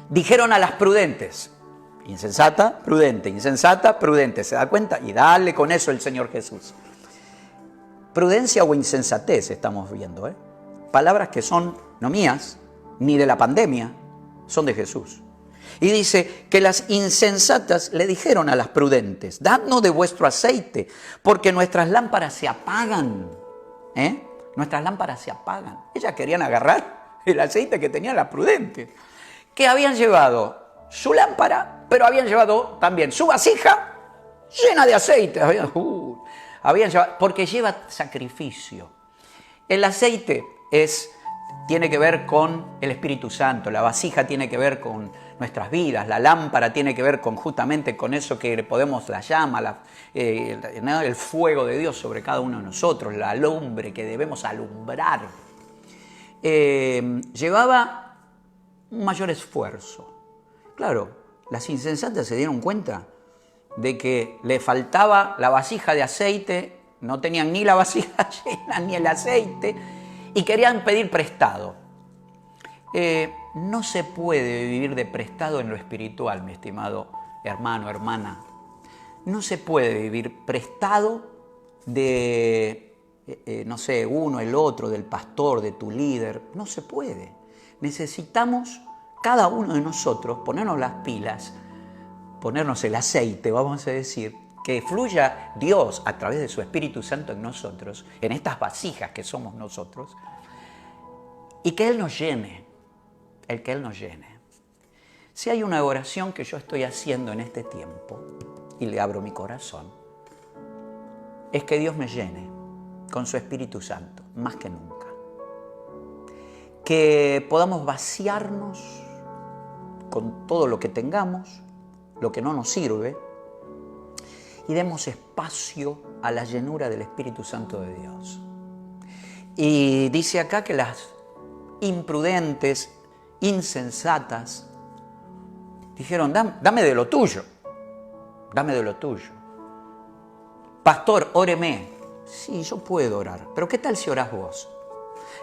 dijeron a las prudentes, insensata, prudente, ¿se da cuenta? Y dale con eso el Señor Jesús. Prudencia o insensatez estamos viendo, palabras que son no mías, ni de la pandemia, son de Jesús. Y dice que las insensatas le dijeron a las prudentes, dadnos de vuestro aceite, porque nuestras lámparas se apagan. Nuestras lámparas se apagan. Ellas querían agarrar el aceite que tenían las prudentes, que habían llevado su lámpara, pero habían llevado también su vasija llena de aceite. Habían llevado, porque lleva sacrificio. El aceite tiene que ver con el Espíritu Santo, la vasija tiene que ver con nuestras vidas, la lámpara tiene que ver justamente con eso que le podemos, la llama, el fuego de Dios sobre cada uno de nosotros, la lumbre que debemos alumbrar. Llevaba un mayor esfuerzo. Claro, las insensatas se dieron cuenta de que le faltaba la vasija de aceite, no tenían ni la vasija llena ni el aceite, y querían pedir prestado. No se puede vivir de prestado en lo espiritual, mi estimado hermano, hermana. No se puede vivir prestado de, no sé, uno, el otro, del pastor, de tu líder. No se puede. Necesitamos, cada uno de nosotros, ponernos las pilas, ponernos el aceite, vamos a decir, que fluya Dios a través de su Espíritu Santo en nosotros, en estas vasijas que somos nosotros, y que Él nos llene, que Él nos llene. Si hay una oración que yo estoy haciendo en este tiempo, y le abro mi corazón, es que Dios me llene con su Espíritu Santo, más que nunca. Que podamos vaciarnos con todo lo que tengamos, lo que no nos sirve, y demos espacio a la llenura del Espíritu Santo de Dios. Y dice acá que las imprudentes, insensatas, dijeron, dame de lo tuyo, dame de lo tuyo. Pastor, óreme. Sí, yo puedo orar, pero ¿qué tal si orás vos?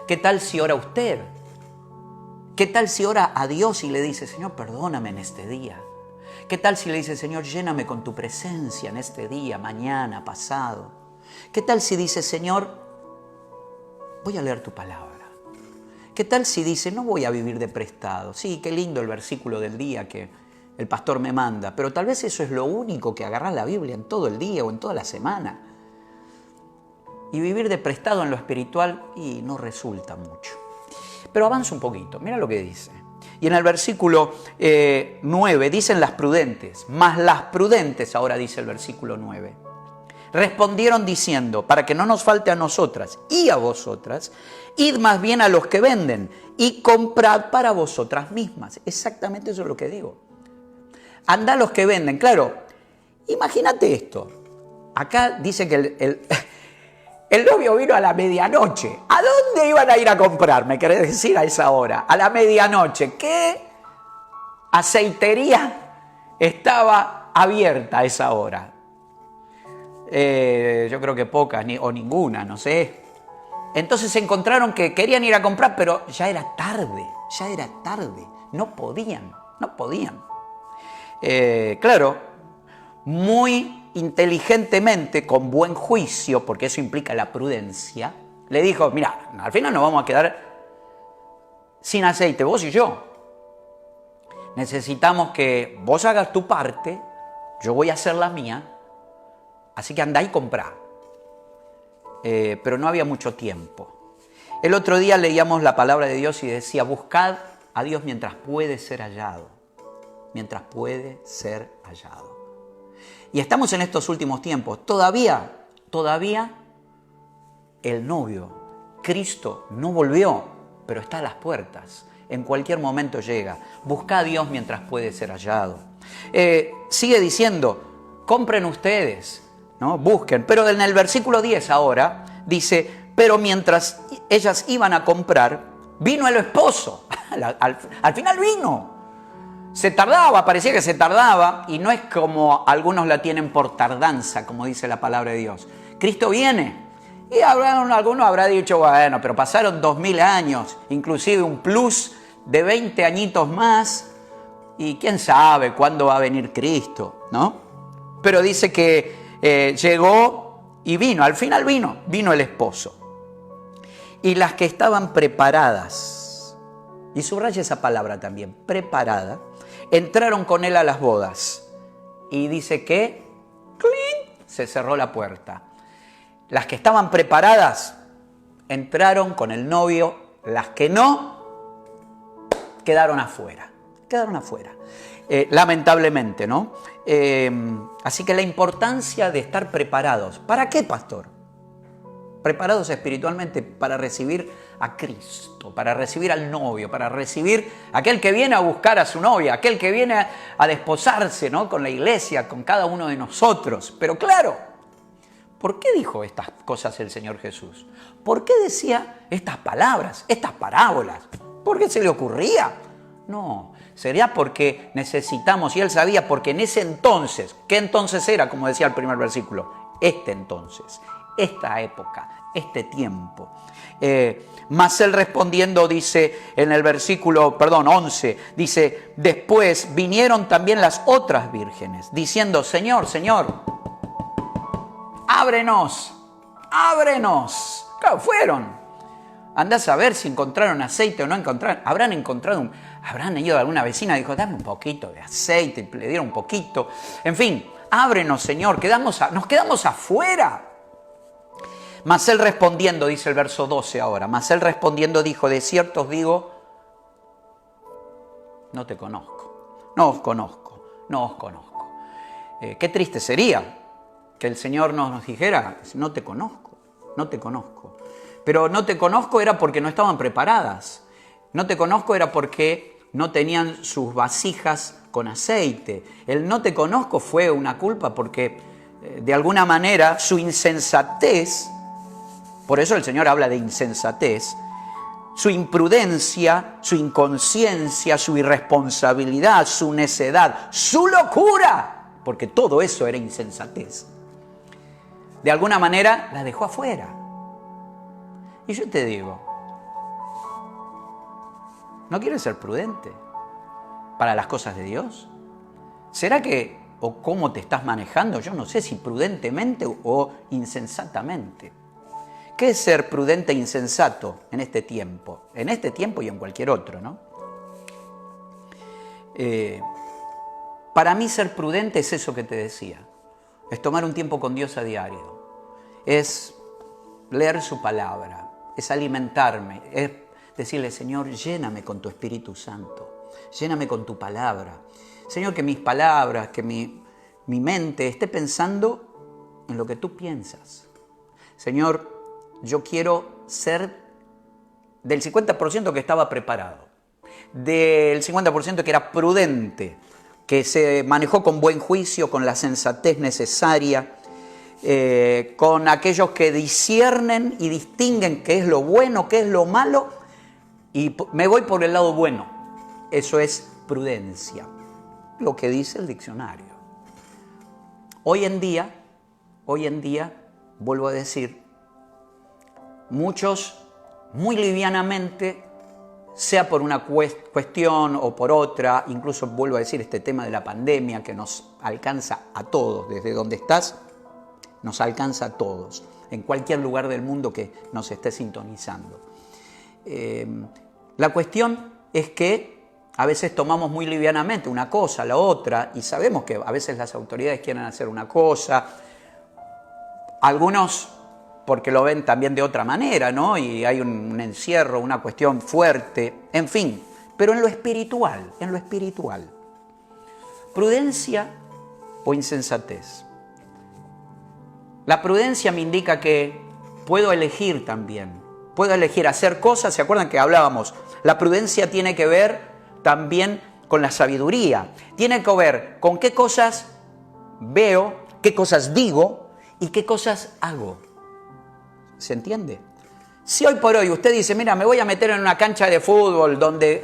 ¿Qué tal si ora usted? ¿Qué tal si ora a Dios y le dice, Señor, perdóname en este día? ¿Qué tal si le dice, Señor, lléname con tu presencia en este día, mañana, pasado? ¿Qué tal si dice, Señor, voy a leer tu palabra? ¿Qué tal si dice, no voy a vivir de prestado? Sí, qué lindo el versículo del día que el pastor me manda, pero tal vez eso es lo único que agarrás la Biblia en todo el día o en toda la semana. Y vivir de prestado en lo espiritual y no resulta mucho. Pero avanza un poquito, mira lo que dice. Y en el versículo 9 dicen las prudentes, mas las prudentes, ahora dice el versículo 9, respondieron diciendo, para que no nos falte a nosotras y a vosotras, id más bien a los que venden y comprad para vosotras mismas. Exactamente eso es lo que digo. Anda a los que venden. Claro, imagínate esto. Acá dice que el novio vino a la medianoche. ¿A dónde iban a ir a comprar? Me querés decir a esa hora. A la medianoche. ¿Qué aceitería estaba abierta a esa hora? Yo creo que pocas o ninguna, no sé. Entonces se encontraron que querían ir a comprar, pero ya era tarde. No podían. Claro, muy inteligentemente, con buen juicio, porque eso implica la prudencia, le dijo, mira, al final nos vamos a quedar sin aceite, vos y yo. Necesitamos que vos hagas tu parte, yo voy a hacer la mía, así que andá y comprá. Pero no había mucho tiempo. El otro día leíamos la palabra de Dios y decía, buscad a Dios mientras puede ser hallado. Mientras puede ser hallado. Y estamos en estos últimos tiempos. Todavía el novio, Cristo, no volvió, pero está a las puertas. En cualquier momento llega. Busca a Dios mientras puede ser hallado. Sigue diciendo, compren ustedes, ¿no? Busquen. Pero en el versículo 10 ahora dice, pero mientras ellas iban a comprar, vino el esposo. Al final vino. Se tardaba, parecía que se tardaba, y no es como algunos la tienen por tardanza, como dice la palabra de Dios. Cristo viene, y alguno habrá dicho, bueno, pero pasaron 2000 años, inclusive un plus de 20 añitos más, y quién sabe cuándo va a venir Cristo, ¿no? Pero dice que llegó y vino, al final vino el esposo. Y las que estaban preparadas, y subraya esa palabra también, preparada, entraron con él a las bodas. Y dice que ¡clin!, se cerró la puerta. Las que estaban preparadas entraron con el novio. Las que no, quedaron afuera. Lamentablemente, ¿no? Así que la importancia de estar preparados. ¿Para qué, pastor? Preparados espiritualmente para recibir a Cristo, para recibir al novio, para recibir a aquel que viene a buscar a su novia, aquel que viene a desposarse, ¿no?, con la iglesia, con cada uno de nosotros. Pero claro, ¿por qué dijo estas cosas el Señor Jesús? ¿Por qué decía estas palabras, estas parábolas? ¿Por qué se le ocurría? No, Sería porque necesitamos, y él sabía, porque en ese entonces, ¿qué entonces era? Como decía el primer versículo, este entonces, esta época, este tiempo. Mas él respondiendo dice en el versículo, 11, dice, después vinieron también las otras vírgenes, diciendo, Señor, Señor, ábrenos, ábrenos. Claro, fueron. Andás a ver si encontraron aceite o no encontraron. Habrán ido a alguna vecina y dijo, dame un poquito de aceite, y le dieron un poquito. En fin, ábrenos, Señor, nos quedamos afuera. Mas él respondiendo, dice el verso 12 ahora, mas él respondiendo dijo, de cierto os digo, no te conozco, no os conozco, no os conozco. Qué triste sería que el Señor nos dijera, no te conozco, no te conozco. Pero no te conozco era porque no estaban preparadas. No te conozco era porque no tenían sus vasijas con aceite. El no te conozco fue una culpa porque de alguna manera su insensatez, por eso el Señor habla de insensatez, su imprudencia, su inconsciencia, su irresponsabilidad, su necedad, su locura, porque todo eso era insensatez. De alguna manera la dejó afuera. Y yo te digo, ¿no quieres ser prudente para las cosas de Dios? ¿Será que, o cómo te estás manejando? Yo no sé si prudentemente o insensatamente. ¿Qué es ser prudente e insensato en este tiempo? En este tiempo y en cualquier otro, ¿no? Para mí ser prudente es eso que te decía. Es tomar un tiempo con Dios a diario. Es leer su palabra. Es alimentarme, es decirle, Señor, lléname con tu Espíritu Santo, lléname con tu palabra. Señor, que mis palabras, que mi mente esté pensando en lo que tú piensas. Señor, yo quiero ser del 50% que estaba preparado, del 50% que era prudente, que se manejó con buen juicio, con la sensatez necesaria, con aquellos que disciernen y distinguen qué es lo bueno, qué es lo malo, y me voy por el lado bueno. Eso es prudencia, lo que dice el diccionario. Hoy en día, vuelvo a decir, muchos muy livianamente, sea por una cuestión o por otra, incluso vuelvo a decir este tema de la pandemia que nos alcanza a todos, desde donde estás, nos alcanza a todos, en cualquier lugar del mundo que nos esté sintonizando. La cuestión es que a veces tomamos muy livianamente una cosa, la otra, y sabemos que a veces las autoridades quieren hacer una cosa, algunos porque lo ven también de otra manera, ¿no? Y hay un encierro, una cuestión fuerte, en fin, pero en lo espiritual, prudencia o insensatez. La prudencia me indica que puedo elegir también. Puedo elegir hacer cosas. ¿Se acuerdan que hablábamos? La prudencia tiene que ver también con la sabiduría. Tiene que ver con qué cosas veo, qué cosas digo y qué cosas hago. ¿Se entiende? Si hoy por hoy usted dice, mira, me voy a meter en una cancha de fútbol donde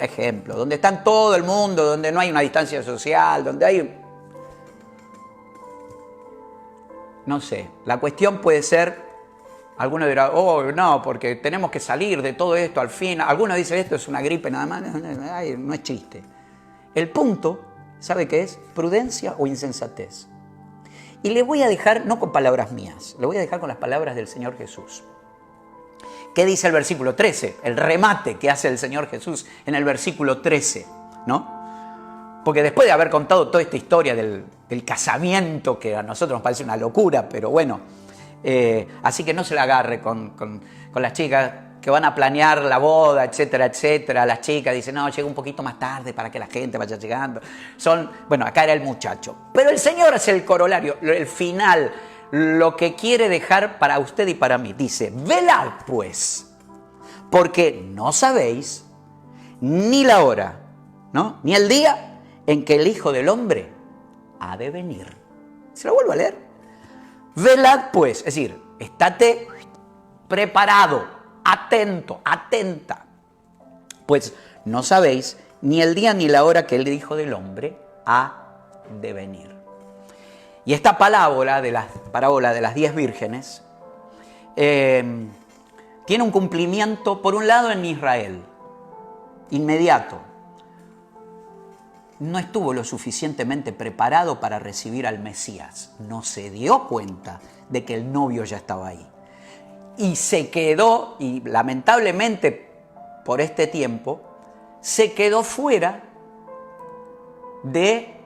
están todo el mundo, donde no hay una distancia social, donde hay... No sé, la cuestión puede ser, alguno dirá, oh, no, porque tenemos que salir de todo esto al fin. Alguno dice, esto es una gripe nada más, ay, no es chiste. El punto, ¿sabe qué es? Prudencia o insensatez. Y le voy a dejar, no con palabras mías, le voy a dejar con las palabras del Señor Jesús. ¿Qué dice el versículo 13? El remate que hace el Señor Jesús en el versículo 13, ¿no? Porque después de haber contado toda esta historia del casamiento, que a nosotros nos parece una locura, pero bueno, así que no se la agarre con las chicas que van a planear la boda, etcétera, etcétera. Las chicas dicen, no, llega un poquito más tarde para que la gente vaya llegando. Bueno, acá era el muchacho. Pero el Señor es el corolario, el final, lo que quiere dejar para usted y para mí. Dice, velad pues, porque no sabéis ni la hora, ¿no? Ni el día en que el Hijo del Hombre ha de venir. ¿Se lo vuelvo a leer? Velad pues, es decir, estate preparado, atento, atenta, pues no sabéis ni el día ni la hora que el Hijo del Hombre ha de venir. Y esta parábola de las 10 vírgenes tiene un cumplimiento, por un lado, en Israel, inmediato. No estuvo lo suficientemente preparado para recibir al Mesías. No se dio cuenta de que el novio ya estaba ahí. Y se quedó, y lamentablemente por este tiempo, se quedó fuera de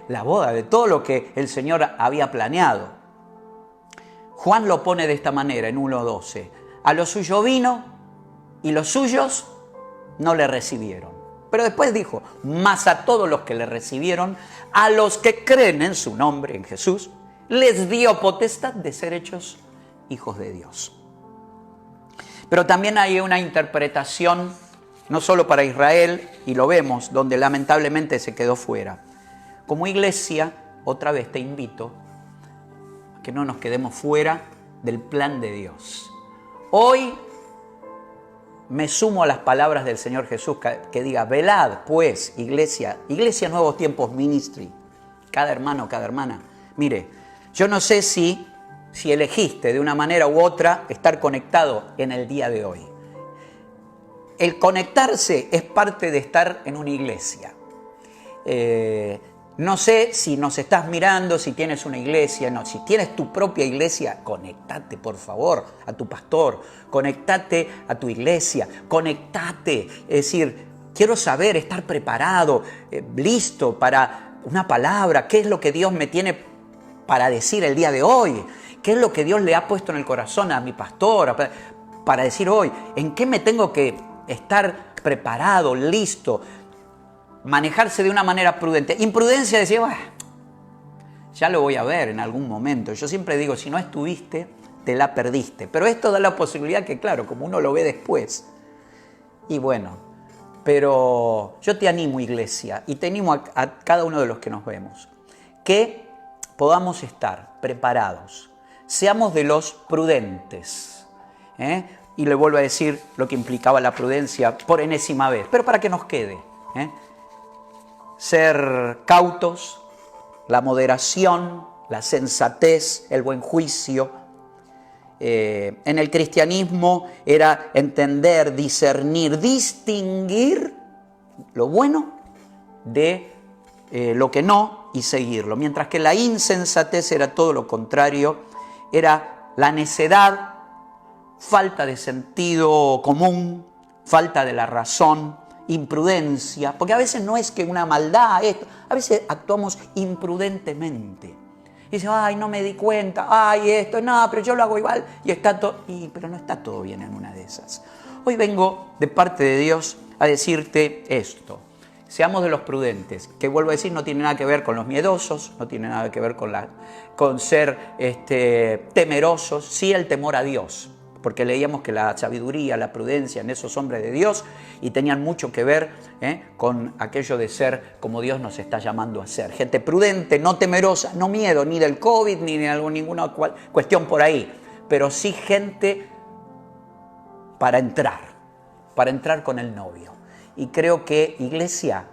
la boda, de todo lo que el Señor había planeado. Juan lo pone de esta manera en 1:12. A lo suyo vino y los suyos no le recibieron. Pero después dijo, mas a todos los que le recibieron, a los que creen en su nombre, en Jesús, les dio potestad de ser hechos hijos de Dios. Pero también hay una interpretación, no solo para Israel, y lo vemos, donde lamentablemente se quedó fuera. Como iglesia, otra vez te invito a que no nos quedemos fuera del plan de Dios. Hoy me sumo a las palabras del Señor Jesús que diga, velad pues, iglesia Nuevos Tiempos Ministry, cada hermano, cada hermana. Mire, yo no sé si elegiste de una manera u otra estar conectado en el día de hoy. El conectarse es parte de estar en una iglesia. No sé si nos estás mirando, si tienes una iglesia, no. Si tienes tu propia iglesia, conectate, por favor, a tu pastor, conectate a tu iglesia, conectate. Es decir, quiero saber, estar preparado, listo para una palabra. ¿Qué es lo que Dios me tiene para decir el día de hoy? ¿Qué es lo que Dios le ha puesto en el corazón a mi pastor para decir hoy? ¿En qué me tengo que estar preparado, listo? Manejarse de una manera prudente. Imprudencia, decir, ya lo voy a ver en algún momento. Yo siempre digo, si no estuviste, te la perdiste. Pero esto da la posibilidad que, claro, como uno lo ve después. Y bueno, pero yo te animo, iglesia, y te animo a cada uno de los que nos vemos, que podamos estar preparados. Seamos de los prudentes. Y le vuelvo a decir lo que implicaba la prudencia por enésima vez, pero para que nos quede. Ser cautos, la moderación, la sensatez, el buen juicio. En el cristianismo era entender, discernir, distinguir lo bueno de lo que no y seguirlo. Mientras que la insensatez era todo lo contrario, era la necedad, falta de sentido común, falta de la razón, imprudencia, porque a veces no es que una maldad, a veces actuamos imprudentemente. Y dice, ay, no me di cuenta, ay, esto, no, pero yo lo hago igual, y está pero no está todo bien en una de esas. Hoy vengo de parte de Dios a decirte esto. Seamos de los prudentes, que vuelvo a decir, no tiene nada que ver con los miedosos, no tiene nada que ver con ser temerosos, sí el temor a Dios. Porque leíamos que la sabiduría, la prudencia en esos hombres de Dios y tenían mucho que ver con aquello de ser como Dios nos está llamando a ser. Gente prudente, no temerosa, no miedo ni del COVID ni de ninguna cuestión por ahí, pero sí gente para entrar con el novio. Y creo que iglesia,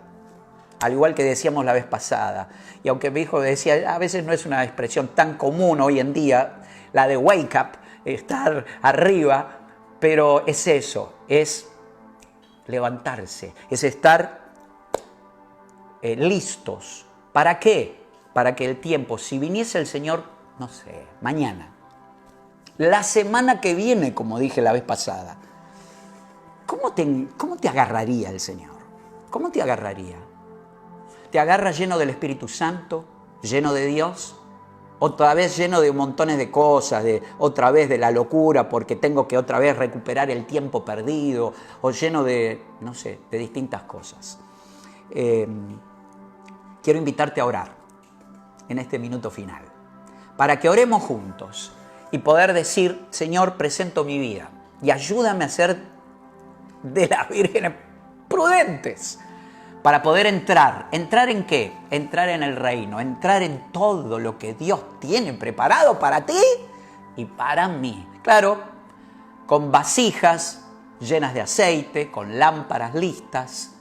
al igual que decíamos la vez pasada, y aunque mi hijo decía, a veces no es una expresión tan común hoy en día, la de wake up, estar arriba, pero es eso, es levantarse, es estar listos. ¿Para qué? Para que el tiempo, si viniese el Señor, no sé, mañana, la semana que viene, como dije la vez pasada, ¿cómo te agarraría el Señor? ¿Cómo te agarraría? ¿Te agarra lleno del Espíritu Santo, lleno de Dios? Otra vez lleno de montones de cosas, otra vez de la locura porque tengo que otra vez recuperar el tiempo perdido, o lleno de, no sé, de distintas cosas. Quiero invitarte a orar en este minuto final, para que oremos juntos y poder decir, Señor, presento mi vida y ayúdame a ser de las vírgenes prudentes, para poder entrar. ¿Entrar en qué? Entrar en el reino, entrar en todo lo que Dios tiene preparado para ti y para mí. Claro, con vasijas llenas de aceite, con lámparas listas,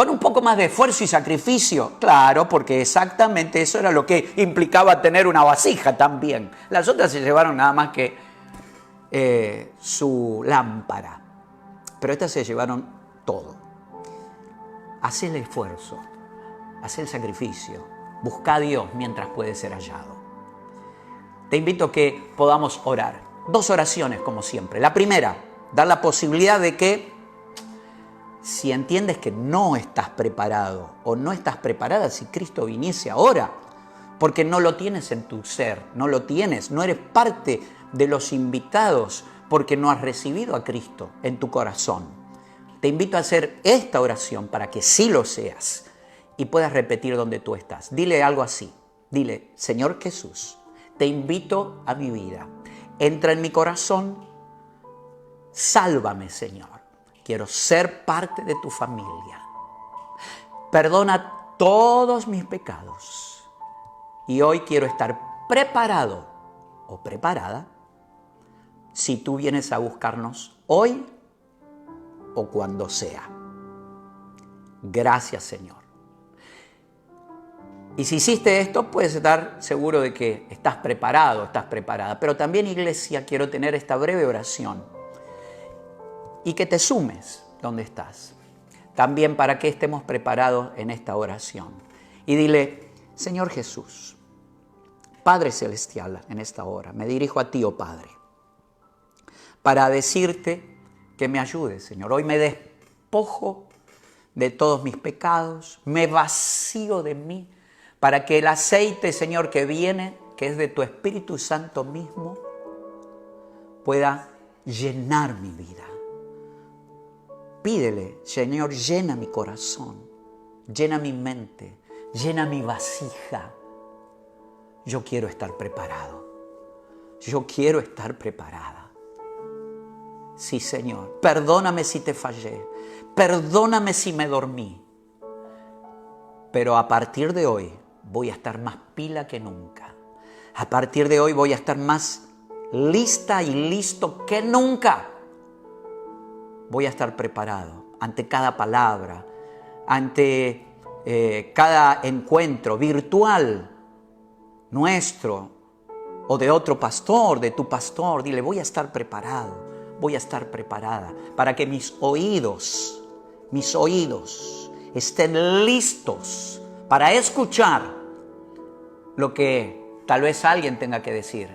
con un poco más de esfuerzo y sacrificio. Claro, porque exactamente eso era lo que implicaba tener una vasija también. Las otras se llevaron nada más que su lámpara, pero estas se llevaron todo. Haz el esfuerzo, haz el sacrificio, busca a Dios mientras puede ser hallado. Te invito a que podamos orar. 2 oraciones como siempre. La primera, dar la posibilidad de que si entiendes que no estás preparado o no estás preparada, si Cristo viniese ahora, porque no lo tienes en tu ser, no lo tienes, no eres parte de los invitados porque no has recibido a Cristo en tu corazón. Te invito a hacer esta oración para que sí lo seas y puedas repetir donde tú estás. Dile algo así. Dile, Señor Jesús, te invito a mi vida. Entra en mi corazón. Sálvame, Señor. Quiero ser parte de tu familia. Perdona todos mis pecados. Y hoy quiero estar preparado o preparada si tú vienes a buscarnos hoy o cuando sea. Gracias, Señor. Y si hiciste esto, puedes estar seguro de que estás preparado, estás preparada. Pero también, iglesia, quiero tener esta breve oración y que te sumes donde estás. También para que estemos preparados en esta oración. Y dile, Señor Jesús, Padre Celestial, en esta hora, me dirijo a ti, oh Padre, para decirte que me ayudes, Señor. Hoy me despojo de todos mis pecados, me vacío de mí, para que el aceite, Señor, que viene, que es de tu Espíritu Santo mismo, pueda llenar mi vida. Pídele, Señor, llena mi corazón, llena mi mente, llena mi vasija. Yo quiero estar preparado. Yo quiero estar preparada. Sí, Señor, perdóname si te fallé, perdóname si me dormí, pero a partir de hoy voy a estar más pila que nunca. A partir de hoy voy a estar más lista y listo que nunca. Voy a estar preparado ante cada palabra, ante cada encuentro virtual nuestro o de otro pastor, de tu pastor. Dile, voy a estar preparado, voy a estar preparada para que mis oídos estén listos para escuchar lo que tal vez alguien tenga que decir.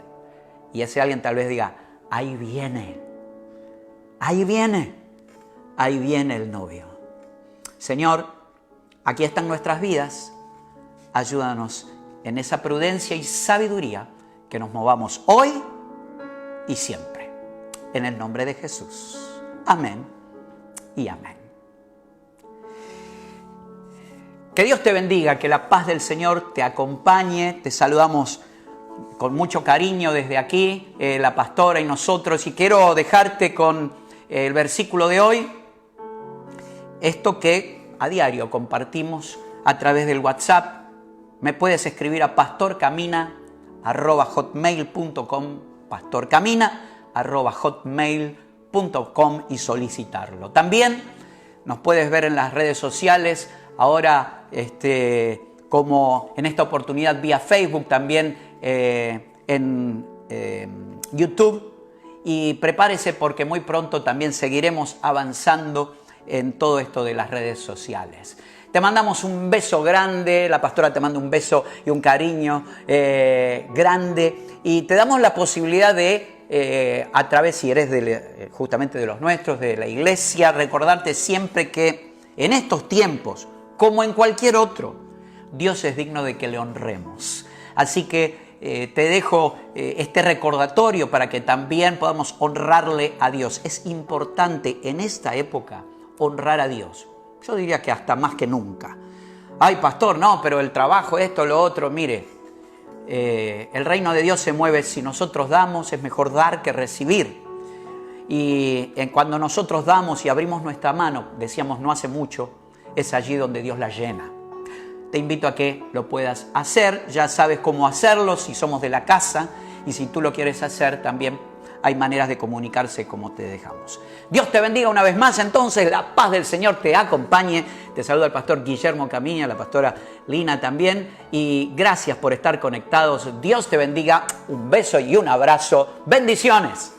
Y ese alguien tal vez diga, ahí viene, ahí viene, ahí viene el novio. Señor, aquí están nuestras vidas. Ayúdanos en esa prudencia y sabiduría que nos movamos hoy y siempre. En el nombre de Jesús. Amén y amén. Que Dios te bendiga, que la paz del Señor te acompañe. Te saludamos con mucho cariño desde aquí, la pastora y nosotros. Y quiero dejarte con el versículo de hoy. Esto que a diario compartimos a través del WhatsApp. Me puedes escribir a pastorcamina@hotmail.com, pastorcamina@hotmail.com y solicitarlo. También nos puedes ver en las redes sociales. Ahora, como en esta oportunidad vía Facebook, también en YouTube. Y prepárese porque muy pronto también seguiremos avanzando en todo esto de las redes sociales. Te mandamos un beso grande, la pastora te manda un beso y un cariño grande. Y te damos la posibilidad de, a través, si eres justamente de los nuestros, de la iglesia, recordarte siempre que en estos tiempos, como en cualquier otro, Dios es digno de que le honremos. Así que te dejo este recordatorio para que también podamos honrarle a Dios. Es importante en esta época honrar a Dios. Yo diría que hasta más que nunca. Ay, pastor, no, pero el trabajo, esto, lo otro. Mire, el reino de Dios se mueve si nosotros damos, es mejor dar que recibir. Y cuando nosotros damos y abrimos nuestra mano, decíamos no hace mucho, es allí donde Dios la llena. Te invito a que lo puedas hacer, ya sabes cómo hacerlo si somos de la casa, y si tú lo quieres hacer también hay maneras de comunicarse como te dejamos. Dios te bendiga una vez más, entonces la paz del Señor te acompañe. Te saluda el pastor Guillermo Camiña, la pastora Lina también, y gracias por estar conectados. Dios te bendiga, un beso y un abrazo. Bendiciones.